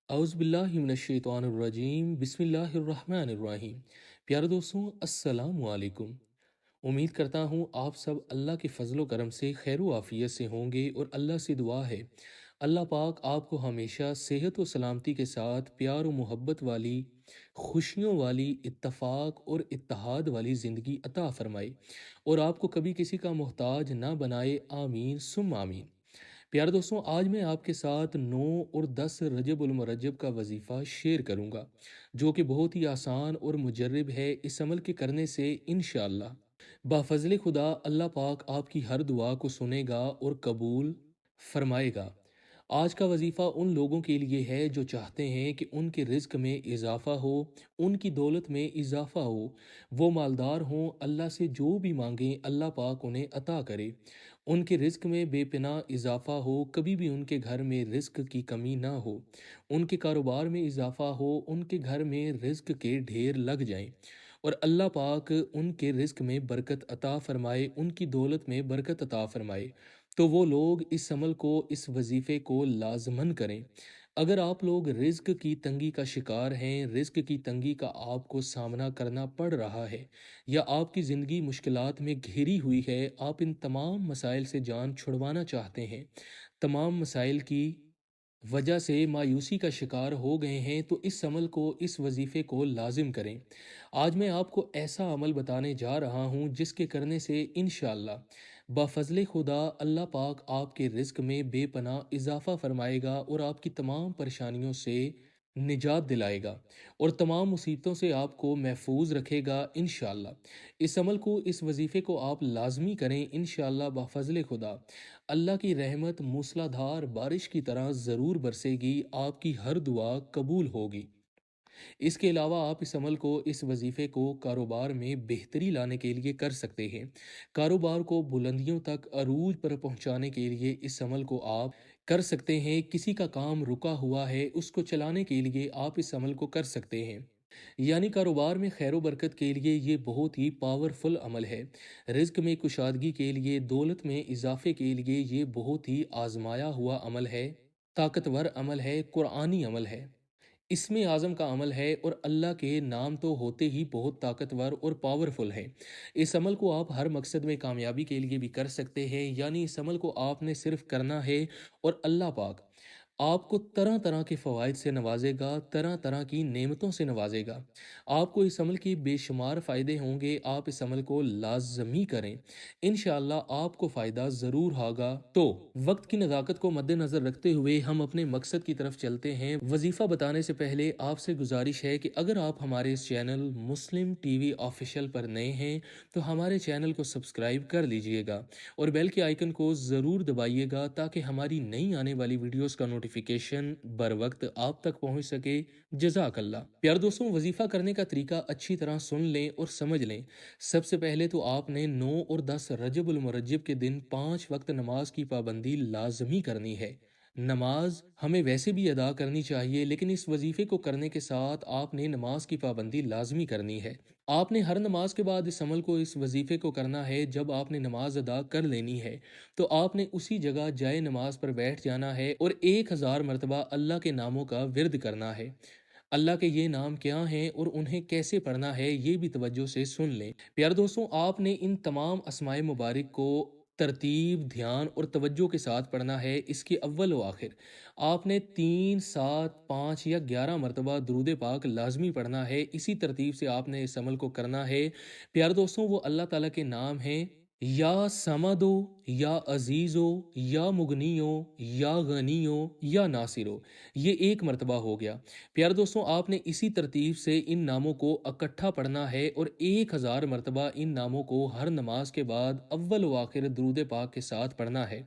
اعوذ باللہ من الشیطان الرجیم بسم اللہ الرحمن الرحیم۔ پیارے دوستوں، السلام علیکم۔ امید کرتا ہوں آپ سب اللہ کے فضل و کرم سے خیر و عافیت سے ہوں گے، اور اللہ سے دعا ہے اللہ پاک آپ کو ہمیشہ صحت و سلامتی کے ساتھ پیار و محبت والی، خوشیوں والی، اتفاق اور اتحاد والی زندگی عطا فرمائے، اور آپ کو کبھی کسی کا محتاج نہ بنائے، آمین ثم آمین۔ پیارے دوستوں، آج میں آپ کے ساتھ 9 اور 10 رجب المرجب کا وظیفہ شیئر کروں گا، جو کہ بہت ہی آسان اور مجرب ہے۔ اس عمل کے کرنے سے انشاءاللہ بفضل خدا اللہ پاک آپ کی ہر دعا کو سنے گا اور قبول فرمائے گا۔ آج کا وظیفہ ان لوگوں کے لیے ہے جو چاہتے ہیں کہ ان کے رزق میں اضافہ ہو، ان کی دولت میں اضافہ ہو، وہ مالدار ہوں، اللہ سے جو بھی مانگیں اللہ پاک انہیں عطا کرے، ان کے رزق میں بے پناہ اضافہ ہو، کبھی بھی ان کے گھر میں رزق کی کمی نہ ہو، ان کے کاروبار میں اضافہ ہو، ان کے گھر میں رزق کے ڈھیر لگ جائیں، اور اللہ پاک ان کے رزق میں برکت عطا فرمائے، ان کی دولت میں برکت عطا فرمائے، تو وہ لوگ اس عمل کو، اس وظیفے کو لازماً کریں۔ اگر آپ لوگ رزق کی تنگی کا شکار ہیں، رزق کی تنگی کا آپ کو سامنا کرنا پڑ رہا ہے، یا آپ کی زندگی مشکلات میں گھری ہوئی ہے، آپ ان تمام مسائل سے جان چھڑوانا چاہتے ہیں، تمام مسائل کی وجہ سے مایوسی کا شکار ہو گئے ہیں، تو اس عمل کو، اس وظیفے کو لازم کریں۔ آج میں آپ کو ایسا عمل بتانے جا رہا ہوں جس کے کرنے سے انشاءاللہ بفضل خدا اللہ پاک آپ کے رزق میں بے پناہ اضافہ فرمائے گا، اور آپ کی تمام پریشانیوں سے نجات دلائے گا، اور تمام مصیبتوں سے آپ کو محفوظ رکھے گا انشاءاللہ۔ اس عمل کو، اس وظیفے کو آپ لازمی کریں انشاءاللہ بفضل خدا۔ اللہ کی رحمت موسلا دھار بارش کی طرح ضرور برسے گی، آپ کی ہر دعا قبول ہوگی۔ اس کے علاوہ آپ اس عمل کو، اس وظیفے کو کاروبار میں بہتری لانے کے لیے کر سکتے ہیں۔ کاروبار کو بلندیوں تک، عروج پر پہنچانے کے لیے اس عمل کو آپ کر سکتے ہیں۔ کسی کا کام رکا ہوا ہے، اس کو چلانے کے لیے آپ اس عمل کو کر سکتے ہیں۔ یعنی کاروبار میں خیر و برکت کے لیے یہ بہت ہی پاورفل عمل ہے۔ رزق میں کشادگی کے لیے، دولت میں اضافے کے لیے یہ بہت ہی آزمایا ہوا عمل ہے، طاقتور عمل ہے، قرآنی عمل ہے، اسم اعظم کا عمل ہے، اور اللہ کے نام تو ہوتے ہی بہت طاقتور اور پاورفل ہیں۔ اس عمل کو آپ ہر مقصد میں کامیابی کے لیے بھی کر سکتے ہیں، یعنی اس عمل کو آپ نے صرف کرنا ہے، اور اللہ پاک آپ کو طرح طرح کے فوائد سے نوازے گا، طرح طرح کی نعمتوں سے نوازے گا۔ آپ کو اس عمل کے بے شمار فائدے ہوں گے، آپ اس عمل کو لازمی کریں، انشاءاللہ آپ کو فائدہ ضرور ہوگا۔ تو وقت کی نزاکت کو مد نظر رکھتے ہوئے ہم اپنے مقصد کی طرف چلتے ہیں۔ وظیفہ بتانے سے پہلے آپ سے گزارش ہے کہ اگر آپ ہمارے اس چینل مسلم ٹی وی آفیشیل پر نئے ہیں تو ہمارے چینل کو سبسکرائب کر لیجئے گا، اور بیل کے آئیکن کو ضرور دبائیے گا تاکہ ہماری نئی آنے والی ویڈیوز کا نوٹیفیکیشن بر وقت آپ تک پہنچ سکے۔ جزاک اللہ۔ پیارے دوستوں، وظیفہ کرنے کا طریقہ اچھی طرح سن لیں اور سمجھ لیں۔ سب سے پہلے تو آپ نے 9 اور 10 رجب المرجب کے دن 5 وقت نماز کی پابندی لازمی کرنی ہے۔ نماز ہمیں ویسے بھی ادا کرنی چاہیے، لیکن اس وظیفے کو کرنے کے ساتھ آپ نے نماز کی پابندی لازمی کرنی ہے۔ آپ نے ہر نماز کے بعد اس عمل کو، اس وظیفے کو کرنا ہے۔ جب آپ نے نماز ادا کر لینی ہے تو آپ نے اسی جگہ جائے نماز پر بیٹھ جانا ہے، اور 1000 مرتبہ اللہ کے ناموں کا ورد کرنا ہے۔ اللہ کے یہ نام کیا ہیں اور انہیں کیسے پڑھنا ہے، یہ بھی توجہ سے سن لیں۔ پیارے دوستوں، آپ نے ان تمام اسماء مبارک کو ترتیب، دھیان اور توجہ کے ساتھ پڑھنا ہے۔ اس کے اول و آخر آپ نے 3، 7، 5 یا 11 مرتبہ درود پاک لازمی پڑھنا ہے۔ اسی ترتیب سے آپ نے اس عمل کو کرنا ہے۔ پیارے دوستوں، وہ اللہ تعالیٰ کے نام ہیں: یا سمدو، یا عزیزو، یا مغنیو، یا غنیو، یا ناصرو۔ یہ 1 مرتبہ ہو گیا۔ پیارے دوستوں، آپ نے اسی ترتیب سے ان ناموں کو اکٹھا پڑھنا ہے، اور 1000 مرتبہ ان ناموں کو ہر نماز کے بعد اول و آخر درود پاک کے ساتھ پڑھنا ہے۔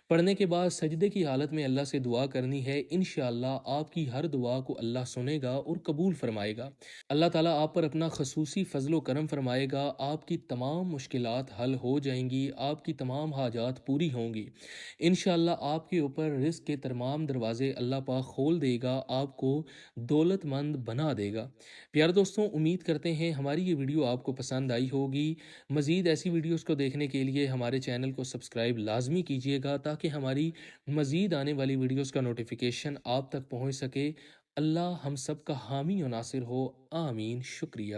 پڑھنے کے بعد سجدے کی حالت میں اللہ سے دعا کرنی ہے۔ انشاءاللہ آپ کی ہر دعا کو اللہ سنے گا اور قبول فرمائے گا۔ اللہ تعالیٰ آپ پر اپنا خصوصی فضل و کرم فرمائے گا، آپ کی تمام مشکلات حل ہو جائیں گی، آپ کی تمام حاجات پوری ہوں گی۔ انشاءاللہ آپ کے اوپر رزق کے تمام دروازے اللہ پاک کھول دے گا، آپ کو دولت مند بنا دے گا۔ پیارے دوستوں، امید کرتے ہیں ہماری یہ ویڈیو آپ کو پسند آئی ہوگی۔ مزید ایسی ویڈیوز کو دیکھنے کے لیے ہمارے چینل کو سبسکرائب لازمی کیجیے گا تاکہ ہماری مزید آنے والی ویڈیوز کا نوٹیفیکیشن آپ تک پہنچ سکے۔ اللہ ہم سب کا حامی و ناصر ہو، آمین، شکریہ۔